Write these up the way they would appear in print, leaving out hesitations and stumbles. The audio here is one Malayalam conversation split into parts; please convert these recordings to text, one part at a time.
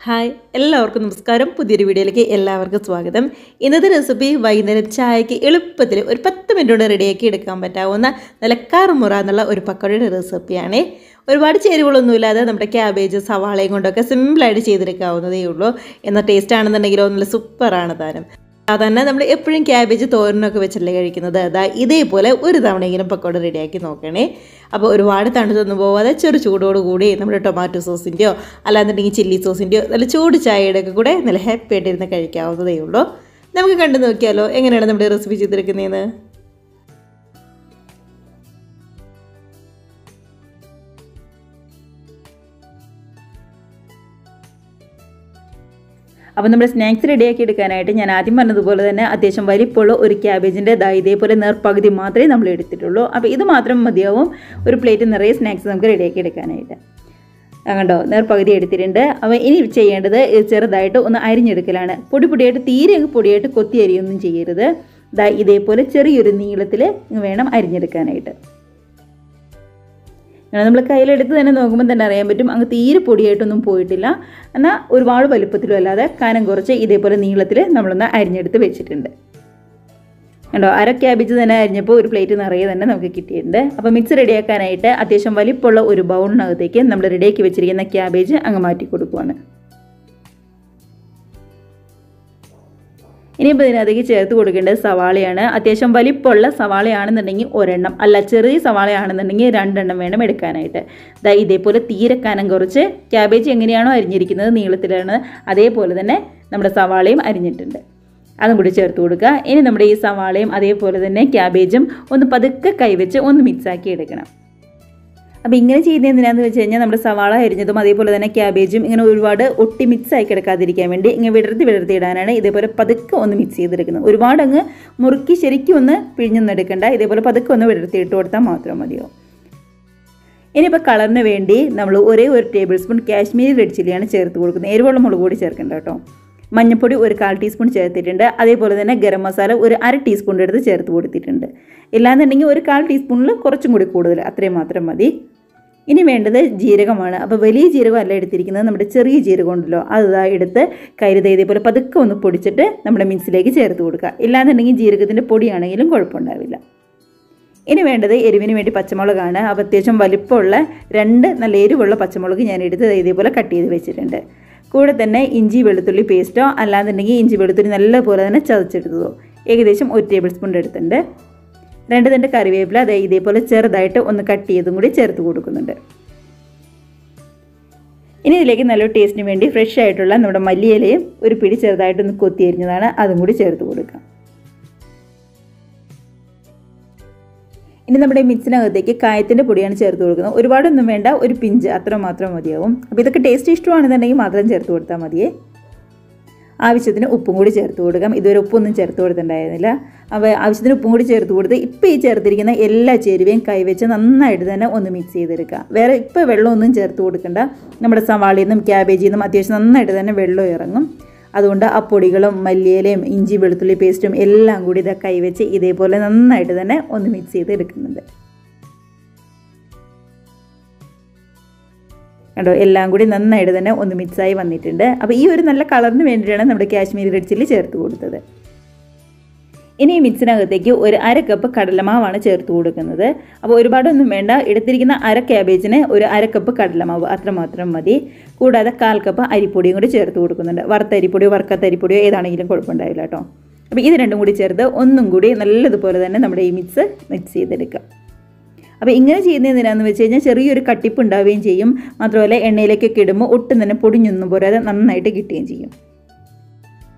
ഹായ് എല്ലാവർക്കും നമസ്കാരം. പുതിയൊരു വീഡിയോയിലേക്ക് എല്ലാവർക്കും സ്വാഗതം. ഇന്നത്തെ റെസിപ്പി വൈകുന്നേരം ചായക്ക് എളുപ്പത്തിൽ ഒരു 10 മിനിറ്റ് കൊണ്ട് റെഡിയാക്കി എടുക്കാൻ പറ്റാവുന്ന നല്ല കറുമുറ എന്നുള്ള ഒരു പക്കോടയുടെ റെസിപ്പിയാണ്. ഒരുപാട് ചേരുവകളൊന്നുമില്ലാതെ നമ്മുടെ ക്യാബേജ് സവാളയും കൊണ്ടൊക്കെ സിമ്പിളായിട്ട് ചെയ്തെടുക്കാവുന്നതേ ഉള്ളൂ. എന്നാൽ ടേസ്റ്റ് ആണെന്നുണ്ടെങ്കിലോ നല്ല സൂപ്പറാണ് താനും. സാധാരണ നമ്മൾ എപ്പോഴും ക്യാബേജ് തോരനൊക്കെ വെച്ചല്ലേ കഴിക്കുന്നത്. ഇതേപോലെ ഒരു തവണയെങ്കിലും പക്കോട റെഡിയാക്കി നോക്കണേ. അപ്പോൾ ഒരുപാട് തണുത്തൊന്നും പോവാതെ ചെറു ചൂടോടുകൂടി നമ്മുടെ ടൊമാറ്റോ സോസിൻ്റെയോ അല്ലാന്നുണ്ടെങ്കിൽ ചില്ലി സോസിൻ്റെയോ നല്ല ചൂട് ചായയുടെ ഒക്കെ കൂടെ നല്ല ഹാപ്പി ആയിട്ടിരുന്ന് കഴിക്കാവുന്നതേ ഉള്ളൂ. നമുക്ക് കണ്ടു നോക്കിയാലോ എങ്ങനെയാണ് നമ്മുടെ റെസിപ്പി ചെയ്തെടുക്കുന്നതെന്ന്. അപ്പോൾ നമ്മുടെ സ്നാക്സ് റെഡിയാക്കി എടുക്കാനായിട്ട് ഞാൻ ആദ്യം പറഞ്ഞതുപോലെ തന്നെ അത്യാവശ്യം വലിപ്പമുള്ള ഒരു ക്യാബേജിൻ്റെ ഇതേപോലെ നേർപ്പകുതി മാത്രമേ നമ്മൾ എടുത്തിട്ടുള്ളൂ. അപ്പോൾ ഇത് മാത്രം മതിയാവും ഒരു പ്ലേറ്റ് നിറയെ സ്നാക്സ് നമുക്ക് റെഡിയാക്കി എടുക്കാനായിട്ട്. കണ്ടോ, നേർപ്പകുതി എടുത്തിട്ടുണ്ട്. അപ്പോൾ ഇനി ചെയ്യേണ്ടത് ചെറുതായിട്ട് ഒന്ന് അരിഞ്ഞെടുക്കലാണ്. പൊടിയായിട്ട് തീരെ പൊടിയായിട്ട് കൊത്തി അരിയൊന്നും ചെയ്യരുത്. ഇതേപോലെ ചെറിയൊരു നീളത്തിൽ വേണം അരിഞ്ഞെടുക്കാനായിട്ട്. നമ്മൾ കയ്യിലെടുത്ത് തന്നെ നോക്കുമ്പോൾ തന്നെ അറിയാൻ പറ്റും അങ്ങ് തീരെ പൊടിയായിട്ടൊന്നും പോയിട്ടില്ല. എന്നാൽ ഒരുപാട് വലുപ്പത്തിലും അല്ലാതെ കനം കുറച്ച് ഇതേപോലെ നീളത്തിൽ നമ്മളൊന്ന് അരിഞ്ഞെടുത്ത് വെച്ചിട്ടുണ്ട്. കണ്ടോ, അര ക്യാബേജ് തന്നെ അരിഞ്ഞപ്പോൾ ഒരു പ്ലേറ്റ് നിറയെ തന്നെ നമുക്ക് കിട്ടിയിട്ടുണ്ട്. അപ്പോൾ മിക്സ് റെഡിയാക്കാനായിട്ട് അത്യാവശ്യം വലിപ്പമുള്ള ഒരു ബൗളിനകത്തേക്ക് നമ്മൾ റെഡിയാക്കി വെച്ചിരിക്കുന്ന ക്യാബേജ് അങ്ങ് മാറ്റി കൊടുക്കുവാണ്. ഇനിയിപ്പോൾ ഇതിനകത്തേക്ക് ചേർത്ത് കൊടുക്കേണ്ടത് സവാളയാണ്. അത്യാവശ്യം വലിപ്പമുള്ള സവാളയാണെന്നുണ്ടെങ്കിൽ ഒരെണ്ണം, അല്ല ചെറിയ സവാളയാണെന്നുണ്ടെങ്കിൽ 2 എണ്ണം വേണം എടുക്കാനായിട്ട്. ഇതേപോലെ തീരെ കനം കുറച്ച് ക്യാബേജ് എങ്ങനെയാണോ അരിഞ്ഞിരിക്കുന്നത് നീളത്തിലാണ് അതേപോലെ തന്നെ നമ്മുടെ സവാളയും അരിഞ്ഞിട്ടുണ്ട്. അതും കൂടി ചേർത്ത് കൊടുക്കുക. ഇനി നമ്മുടെ ഈ സവാളയും അതേപോലെ തന്നെ ക്യാബേജും ഒന്ന് പതുക്കെ കൈവച്ച് ഒന്ന് മിക്സാക്കി എടുക്കണം. അപ്പോൾ ഇങ്ങനെ ചെയ്യുന്നത് എന്തിനാണെന്ന് വെച്ച് കഴിഞ്ഞാൽ നമ്മുടെ സവാള അരിഞ്ഞതും അതേപോലെ തന്നെ ക്യാബേജും ഇങ്ങനെ ഒരുപാട് ഒട്ടി മിക്സായി കിടക്കാതിരിക്കാൻ വേണ്ടി ഇങ്ങനെ വിടർത്തി ഇടാനാണ് ഇതേപോലെ പതുക്കെ ഒന്ന് മിക്സ് ചെയ്തെടുക്കുന്നത്. ഒരുപാട് അങ്ങ് മുറുക്കി ശരിക്കും ഒന്ന് പിഴിഞ്ഞൊന്നും എടുക്കണ്ട. ഇതേപോലെ പതുക്കെ ഒന്ന് വിടർത്തി ഇട്ട് കൊടുത്താൽ മാത്രം മതിയോ. ഇനിയിപ്പോൾ കളറിന് വേണ്ടി നമ്മൾ ഒരേ ഒരു ടേബിൾ സ്പൂൺ കാശ്മീരി റെഡ് ചില്ലിയാണ് ചേർത്ത് കൊടുക്കുന്നത്. എരിവുള്ള മുളക് പൊടി ചേർക്കണ്ട കേട്ടോ. മഞ്ഞൾപ്പൊടി ഒരു 1/4 ടീസ്പൂൺ ചേർത്തിട്ടുണ്ട്. അതേപോലെ തന്നെ ഗരം മസാല ഒരു 1/2 ടീസ്പൂൺ എടുത്ത് ചേർത്ത് കൊടുത്തിട്ടുണ്ട്. ഇല്ലാന്നുണ്ടെങ്കിൽ ഒരു 1/4 ടീസ്പൂണിൽ കുറച്ചും കൂടി കൂടുതൽ, അത്രയും മാത്രം മതി. ഇനി വേണ്ടത് ജീരകമാണ്. അപ്പോൾ വലിയ ജീരകം അല്ല എടുത്തിരിക്കുന്നത്, നമ്മുടെ ചെറിയ ജീരകം ഉണ്ടല്ലോ അത് എടുത്ത് കയ്യിൽ ഇതേപോലെ പതുക്കെ ഒന്ന് പൊടിച്ചിട്ട് നമ്മുടെ മിക്സിലേക്ക് ചേർത്ത് കൊടുക്കുക. ഇല്ലാന്നുണ്ടെങ്കിൽ ജീരകത്തിൻ്റെ പൊടിയാണെങ്കിലും കുഴപ്പമുണ്ടാവില്ല. ഇനി വേണ്ടത് എരിവിന് വേണ്ടി പച്ചമുളകാണ്. അപ്പോൾ അത്യാവശ്യം വലിപ്പമുള്ള 2 നല്ല എരിവുള്ള പച്ചമുളക് ഞാൻ എടുത്ത് ഇതേപോലെ കട്ട് ചെയ്ത് വെച്ചിട്ടുണ്ട്. കൂടെ തന്നെ ഇഞ്ചി വെളുത്തുള്ളി പേസ്റ്റോ അല്ലാന്നുണ്ടെങ്കിൽ ഇഞ്ചി വെളുത്തുള്ളി നല്ലപോലെ തന്നെ ചതച്ചെടുത്തതോ ഏകദേശം 1 ടേബിൾ സ്പൂൺ എടുത്തിട്ടുണ്ട്. 2 തണ്ട് കറിവേപ്പില ഇതേപോലെ ചെറുതായിട്ട് ഒന്ന് കട്ട് ചെയ്തും കൂടി ചേർത്ത് കൊടുക്കുന്നുണ്ട്. ഇനി ഇതിലേക്ക് നല്ലൊരു ടേസ്റ്റിന് വേണ്ടി ഫ്രഷ് ആയിട്ടുള്ള നമ്മുടെ മല്ലിയിലയും ഒരു പിടി ചെറുതായിട്ടൊന്ന് കൊത്തി അരിഞ്ഞതാണ്, അതും കൂടി ചേർത്ത് കൊടുക്കാം. ഇനി നമ്മുടെ മിക്സിനകത്തേക്ക് കായത്തിൻ്റെ പൊടിയാണ് ചേർത്ത് കൊടുക്കുന്നത്. ഒരുപാടൊന്നും വേണ്ട, ഒരു പിഞ്ച് അത്ര മാത്രം മതിയാവും. അപ്പോൾ ഇതൊക്കെ ടേസ്റ്റ് ഇഷ്ടമാണെന്നുണ്ടെങ്കിൽ മാത്രം ചേർത്ത് കൊടുത്താൽ മതിയേ. ആവശ്യത്തിന് ഉപ്പും കൂടി ചേർത്ത് കൊടുക്കാം. ഇതുവരെ ഉപ്പൊന്നും ചേർത്ത് കൊടുത്തിട്ടുണ്ടായിരുന്നില്ല. അപ്പോൾ ആവശ്യത്തിന് ഉപ്പും കൂടി ചേർത്ത് കൊടുത്ത് ഇപ്പോൾ ഈ ചേർത്തിരിക്കുന്ന എല്ലാ ചേരുവയും കൈവച്ച് നന്നായിട്ട് തന്നെ ഒന്ന് മിക്സ് ചെയ്തെടുക്കുക. വേറെ ഇപ്പോൾ വെള്ളമൊന്നും ചേർത്ത് കൊടുക്കണ്ട. നമ്മുടെ സവാളയിൽ നിന്നും ക്യാബേജിൽ നിന്നും അത്യാവശ്യം നന്നായിട്ട് തന്നെ വെള്ളം ഇറങ്ങും. അതുകൊണ്ട് ആ പൊടികളും മല്ലിയിലയും ഇഞ്ചി വെളുത്തുള്ളി പേസ്റ്റും എല്ലാം കൂടി കൈവച്ച് ഇതേപോലെ നന്നായിട്ട് തന്നെ ഒന്ന് മിക്സ് ചെയ്ത് എടുക്കുന്നുണ്ട്. കണ്ടോ, എല്ലാം കൂടി നന്നായിട്ട് തന്നെ ഒന്ന് മിക്സായി വന്നിട്ടുണ്ട്. അപ്പോൾ ഈ ഒരു നല്ല കളറിന് വേണ്ടിയിട്ടാണ് നമ്മുടെ കാശ്മീരി റെഡ് ചില്ലി ചേർത്ത് കൊടുത്തത്. ഇനി ഈ മിക്സിനകത്തേക്ക് ഒരു 1/2 കപ്പ് കടലമാവാണ് ചേർത്ത് കൊടുക്കുന്നത്. അപ്പോൾ ഒരുപാടൊന്നും വേണ്ട. എടുത്തിരിക്കുന്ന 1/2 ക്യാബേജിന് ഒരു 1/2 കപ്പ് കടലമാവ് അത്രമാത്രം മതി. കൂടാതെ 1/4 കപ്പ് അരിപ്പൊടിയും കൂടി ചേർത്ത് കൊടുക്കുന്നുണ്ട്. വറുത്ത അരിപ്പൊടിയോ വറുക്കാത്ത അരിപ്പൊടിയോ ഏതാണെങ്കിലും കുഴപ്പമുണ്ടാവില്ല കേട്ടോ. അപ്പോൾ ഇത് രണ്ടും കൂടി ചേർത്ത് ഒന്നും കൂടി നല്ലതുപോലെ തന്നെ നമ്മുടെ ഈ മിക്സ് ചെയ്തെടുക്കുക. അപ്പോൾ ഇങ്ങനെ ചെയ്യുന്നത് എന്തിനാണെന്ന് വെച്ച് കഴിഞ്ഞാൽ ചെറിയൊരു കട്ടിപ്പ് ഉണ്ടാവുകയും ചെയ്യും. മാത്രമല്ല എണ്ണയിലേക്കൊക്കെ ഇടുമ്പോൾ ഒട്ടും തന്നെ പൊടിഞ്ഞൊന്നും പോരാതെ നന്നായിട്ട് കിട്ടുകയും ചെയ്യും.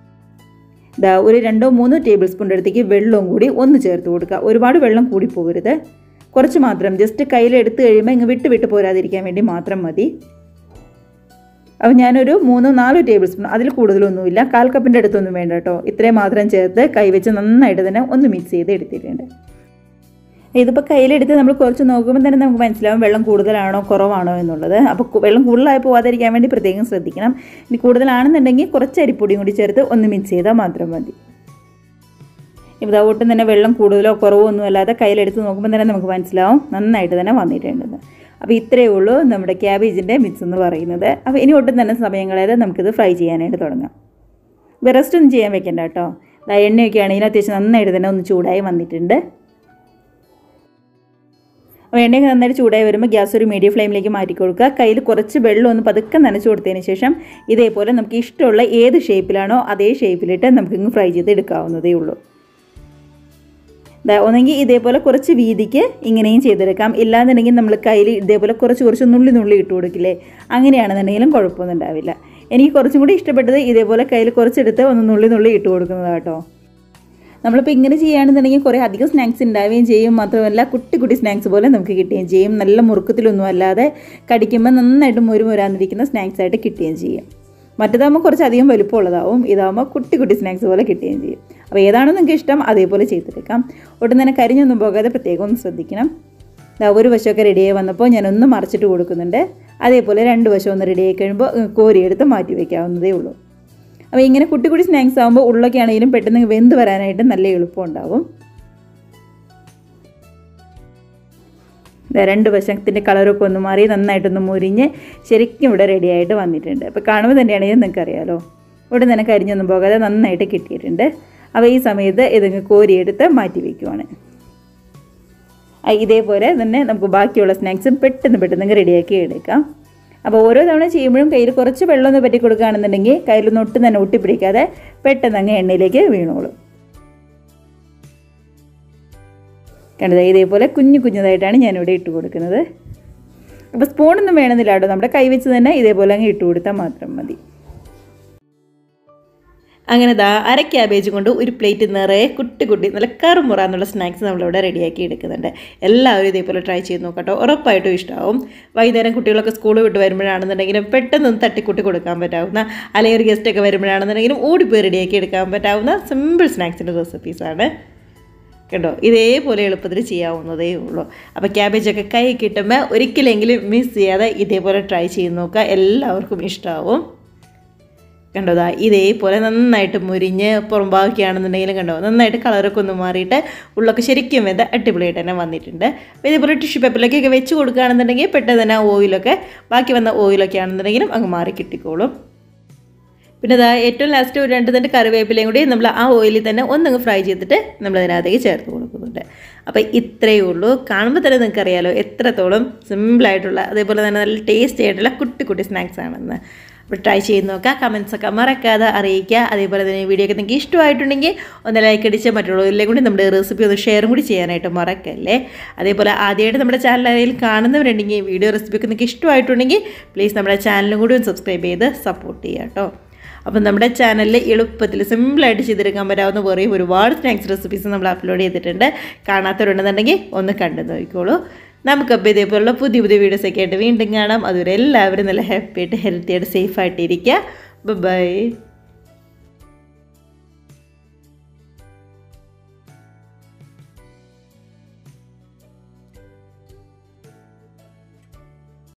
ഒരു 2-3 ടേബിൾ സ്പൂൺ അടുത്തേക്ക് വെള്ളവും കൂടി ഒന്ന് ചേർത്ത് കൊടുക്കുക. ഒരുപാട് വെള്ളം കൂടി പോകരുത്, കുറച്ച് മാത്രം. ജസ്റ്റ് കയ്യിലെടുത്ത് കഴിയുമ്പോൾ ഇങ്ങ് വിട്ട് പോരാതിരിക്കാൻ വേണ്ടി മാത്രം മതി. അപ്പോൾ ഞാനൊരു 3-4 ടേബിൾ സ്പൂൺ, അതിൽ കൂടുതലൊന്നുമില്ല, 1/4 കപ്പിൻ്റെ അടുത്തൊന്നും വേണ്ട കേട്ടോ. ഇത്രയും മാത്രം ചേർത്ത് കൈവച്ച് നന്നായിട്ട് തന്നെ ഒന്ന് മിക്സ് ചെയ്ത് എടുത്തിട്ടുണ്ട്. ഇതിപ്പോൾ കയ്യിലെടുത്ത് നമ്മൾ കുറച്ച് നോക്കുമ്പോൾ തന്നെ നമുക്ക് മനസ്സിലാവും വെള്ളം കൂടുതലാണോ കുറവാണോ എന്നുള്ളത്. അപ്പോൾ വെള്ളം കൂടുതലായി പോകാതിരിക്കാൻ വേണ്ടി പ്രത്യേകം ശ്രദ്ധിക്കണം. ഇനി കൂടുതലാണെന്നുണ്ടെങ്കിൽ കുറച്ച് അരിപ്പൊടിയും കൂടി ചേർത്ത് ഒന്ന് മിക്സ് ചെയ്താൽ മാത്രം മതി. ഇപ്പോൾ ഒട്ടും തന്നെ വെള്ളം കൂടുതലോ കുറവോ ഒന്നും അല്ലാതെ കയ്യിലെടുത്ത് നോക്കുമ്പോൾ തന്നെ നമുക്ക് മനസ്സിലാവും നന്നായിട്ട് തന്നെ വന്നിട്ടുണ്ടെന്ന്. അപ്പോൾ ഇത്രയേ ഉള്ളൂ നമ്മുടെ ക്യാബേജിൻ്റെ മിക്സ് എന്ന് പറയുന്നത്. അപ്പോൾ ഇനി ഒട്ടും തന്നെ സമയം കളയാതെ നമുക്കിത് ഫ്രൈ ചെയ്യാനായിട്ട് തുടങ്ങാം. റെസ്റ്റ് ഒന്നും ചെയ്യാൻ വെക്കണ്ട കേട്ടോ. എണ്ണയൊക്കെ ആണെങ്കിൽ അത്യാവശ്യം നന്നായിട്ട് തന്നെ ഒന്ന് ചൂടായി വന്നിട്ടുണ്ട്. അപ്പോൾ എണ്ണയൊക്കെ നന്നായിട്ട് ചൂടായി വരുമ്പോൾ ഗ്യാസ് ഒരു മീഡിയം ഫ്ലെയിമിലേക്ക് മാറ്റി കൊടുക്കുക. കയ്യിൽ കുറച്ച് വെള്ളം ഒന്ന് പതുക്കെ നനച്ച് കൊടുത്തതിന് ശേഷം ഇതേപോലെ നമുക്ക് ഇഷ്ടമുള്ള ഏത് ഷേപ്പിലാണോ അതേ ഷേപ്പിലിട്ട് നമുക്കിങ്ങ് ഫ്രൈ ചെയ്ത് എടുക്കാവുന്നതേ ഉള്ളൂ. ഒന്നെങ്കിൽ ഇതേപോലെ കുറച്ച് വീതിക്ക് ഇങ്ങനെയും ചെയ്തെടുക്കാം. ഇല്ലാന്നുണ്ടെങ്കിൽ നമ്മൾ കയ്യിൽ ഇതേപോലെ കുറച്ച് നുള്ളി ഇട്ട് കൊടുക്കില്ലേ, അങ്ങനെയാണെന്നുണ്ടെങ്കിലും കുഴപ്പമൊന്നും ഉണ്ടാവില്ല. എനിക്ക് കുറച്ചും കൂടി ഇഷ്ടപ്പെട്ടത് ഇതേപോലെ കയ്യിൽ കുറച്ചെടുത്ത് ഒന്ന് നുള്ളി ഇട്ട് കൊടുക്കുന്നതാണ് കേട്ടോ. നമ്മളിപ്പോൾ ഇങ്ങനെ ചെയ്യുകയാണെന്നുണ്ടെങ്കിൽ കുറേ അധികം സ്നാക്സ് ഉണ്ടാവുകയും ചെയ്യും. മാത്രമല്ല കുട്ടി സ്നാക്സ് പോലെ നമുക്ക് കിട്ടുകയും ചെയ്യും. നല്ല മുറുക്കത്തിലൊന്നും അല്ലാതെ കടിക്കുമ്പോൾ നന്നായിട്ട് മുരാന്നിരിക്കുന്ന സ്നാക്സ് ആയിട്ട് കിട്ടുകയും ചെയ്യും. മറ്റേതാകുമ്പോൾ കുറച്ചധികം വലുപ്പമുള്ളതാവും, ഇതാകുമ്പോൾ കുട്ടി സ്നാക്സ് പോലെ കിട്ടുകയും ചെയ്യും. അപ്പോൾ ഏതാണോ നിങ്ങൾക്ക് ഇഷ്ടം അതേപോലെ ചെയ്തെടുക്കാം. ഒട്ടും തന്നെ കരിഞ്ഞൊന്നും പോകാതെ പ്രത്യേകം ഒന്ന് ശ്രദ്ധിക്കണം. ഒരു വശമൊക്കെ റെഡിയായി വന്നപ്പോൾ ഞാനൊന്ന് മറിച്ചിട്ട് കൊടുക്കുന്നുണ്ട്. അതേപോലെ 2 വശം ഒന്ന് റെഡിയായി കഴിയുമ്പോൾ കോരിയെടുത്ത് മാറ്റി വയ്ക്കാവുന്നതേ ഉള്ളൂ. അപ്പോൾ ഇങ്ങനെ കുട്ടി സ്നാക്സ് ആകുമ്പോൾ ഉള്ളൊക്കെ ആണെങ്കിലും പെട്ടെന്ന് വെന്ത് വരാനായിട്ട് നല്ല എളുപ്പമുണ്ടാവും. 2 വശത്തിൻ്റെ കളറൊക്കെ ഒന്ന് മാറി നന്നായിട്ടൊന്ന് മുരിഞ്ഞ് ശരിക്കും ഇവിടെ റെഡിയായിട്ട് വന്നിട്ടുണ്ട്. അപ്പോൾ കാണുമ്പോൾ തന്നെയാണെങ്കിൽ നിങ്ങൾക്കറിയാമല്ലോ, ഇവിടെ തന്നെ കരിഞ്ഞൊന്നും പോകാതെ നന്നായിട്ട് കിട്ടിയിട്ടുണ്ട്. അപ്പോൾ ഈ സമയത്ത് ഇതങ്ങ് കോരിയെടുത്ത് മാറ്റി വയ്ക്കുവാണ്. ഇതേപോലെ തന്നെ നമുക്ക് ബാക്കിയുള്ള സ്നാക്സും പെട്ടെന്ന് റെഡിയാക്കി എടുക്കാം. അപ്പോൾ ഓരോ തവണ ചെയ്യുമ്പോഴും കയ്യിൽ കുറച്ച് വെള്ളം ഒന്ന് പറ്റി കൊടുക്കുകയാണെന്നുണ്ടെങ്കിൽ കയ്യിലൊന്നും ഒട്ടും തന്നെ ഒട്ടിപ്പിടിക്കാതെ പെട്ടെന്ന് അങ്ങ് എണ്ണയിലേക്ക് വീണോളും. കണ്ടത് ഇതേപോലെ കുഞ്ഞതായിട്ടാണ് ഞാനിവിടെ ഇട്ട് കൊടുക്കുന്നത്. അപ്പോൾ സ്പൂണൊന്നും വേണമെന്നില്ല കേട്ടോ, നമ്മുടെ കൈ വെച്ച് തന്നെ ഇതേപോലെ അങ്ങ് ഇട്ട് കൊടുത്താൽ മാത്രം മതി. അങ്ങനെ അര ക്യാബേജ് കൊണ്ട് ഒരു പ്ലേറ്റ് നിറയെ കുട്ടി നല്ല കറുമുറ എന്നുള്ള സ്നാക്സ് നമ്മളിവിടെ റെഡിയാക്കി എടുക്കുന്നുണ്ട്. എല്ലാവരും ഇതേപോലെ ട്രൈ ചെയ്ത് നോക്കട്ടോ, ഉറപ്പായിട്ടും ഇഷ്ടമാവും. വൈകുന്നേരം കുട്ടികളൊക്കെ സ്കൂൾ വിട്ട് വരുമ്പോഴാണെന്നുണ്ടെങ്കിലും പെട്ടെന്ന് തട്ടിക്കൂട്ടി കൊടുക്കാൻ പറ്റാവുന്ന, അല്ലെങ്കിൽ ഒരു ഗസ്റ്റൊക്കെ വരുമ്പോഴാണെന്നുണ്ടെങ്കിലും ഓടിപ്പോയി റെഡിയാക്കി എടുക്കാൻ പറ്റാവുന്ന സിമ്പിൾ സ്നാക്സിൻ്റെ റെസിപ്പീസാണ് കേട്ടോ. ഇതേപോലെ എളുപ്പത്തിൽ ചെയ്യാവുന്നതേ ഉള്ളൂ. അപ്പോൾ ക്യാബേജൊക്കെ കൈ കിട്ടുമ്പോൾ ഒരിക്കലെങ്കിലും മിസ് ചെയ്യാതെ ഇതേപോലെ ട്രൈ ചെയ്ത് നോക്കുക, എല്ലാവർക്കും ഇഷ്ടമാവും. കണ്ടോ ഇതേപോലെ നന്നായിട്ട് മുരിഞ്ഞ് പുറമ്പാക്കുകയാണെന്നുണ്ടെങ്കിലും കണ്ടോ നന്നായിട്ട് കളറൊക്കെ ഒന്ന് മാറിയിട്ട് ഉള്ളൊക്കെ ശരിക്കും വെന്ത് അടിപൊളിയായിട്ട് തന്നെ വന്നിട്ടുണ്ട്. അപ്പോൾ ഇതേപോലെ ടിഷ്യൂ പേപ്പറിലേക്കൊക്കെ വെച്ച് കൊടുക്കുകയാണെന്നുണ്ടെങ്കിൽ പെട്ടെന്ന് തന്നെ ഓയിലൊക്കെ ബാക്കി വന്ന ഓയിലൊക്കെ ആണെന്നുണ്ടെങ്കിലും അങ്ങ് മാറി കിട്ടിക്കോളും. പിന്നെ ഏറ്റവും ലാസ്റ്റ് ഒരു 2 തണ്ട് കറിവേപ്പിലയും കൂടി നമ്മൾ ആ ഓയിലിൽ തന്നെ ഒന്നങ്ങ് ഫ്രൈ ചെയ്തിട്ട് നമ്മളതിനകത്തേക്ക് ചേർത്ത് കൊടുക്കുന്നുണ്ട്. അപ്പോൾ ഇത്രയേ ഉള്ളൂ. കാണുമ്പോൾ തന്നെ നിങ്ങൾക്കറിയാലോ എത്രത്തോളം സിമ്പിളായിട്ടുള്ള അതേപോലെ തന്നെ നല്ല ടേസ്റ്റി ആയിട്ടുള്ള കുട്ടി സ്നാക്സ് ആണെന്ന്. അപ്പോൾ ട്രൈ ചെയ്ത് നോക്കുക, കമൻസൊക്കെ മറക്കാതെ അറിയിക്കുക. അതേപോലെ തന്നെ വീഡിയോ ഒക്കെ നിങ്ങൾക്ക് ഇഷ്ടമായിട്ടുണ്ടെങ്കിൽ ഒന്ന് ലൈക്ക് അടിച്ച് മറ്റുള്ളവരിലേക്ക് കൂടി നമ്മുടെ റെസിപ്പി ഒന്ന് ഷെയറും കൂടി ചെയ്യാനായിട്ട് മറക്കല്ലേ. അതേപോലെ ആദ്യമായിട്ട് നമ്മുടെ ചാനൽ ആരെങ്കിലും കാണുന്നവരുണ്ടെങ്കിൽ വീഡിയോ റെസിപ്പിയൊക്കെ നിങ്ങൾക്ക് ഇഷ്ടമായിട്ടുണ്ടെങ്കിൽ പ്ലീസ് നമ്മുടെ ചാനലും കൂടി ഒന്ന് സബ്സ്ക്രൈബ് ചെയ്ത് സപ്പോർട്ട് ചെയ്യുക കേട്ടോ. അപ്പം നമ്മുടെ ചാനലിൽ എളുപ്പത്തിൽ സിമ്പിളായിട്ട് ചെയ്തെടുക്കാൻ പറ്റാവുന്ന വേറെയും ഒരുപാട് സ്നാക്സ് റെസിപ്പീസ് നമ്മൾ അപ്ലോഡ് ചെയ്തിട്ടുണ്ട്. കാണാത്തവരുണ്ടെന്നുണ്ടെങ്കിൽ ഒന്ന് കണ്ടു നോക്കിക്കോളൂ. നമുക്കപ്പോൾ ഇതേപോലുള്ള പുതിയ വീഡിയോസൊക്കെ ആയിട്ട് വീണ്ടും കാണാം. അതുവരെ എല്ലാവരും നല്ല ഹാപ്പിയായിട്ട് ഹെൽത്തിയായിട്ട് സേഫായിട്ടിരിക്കുക. ബൈ.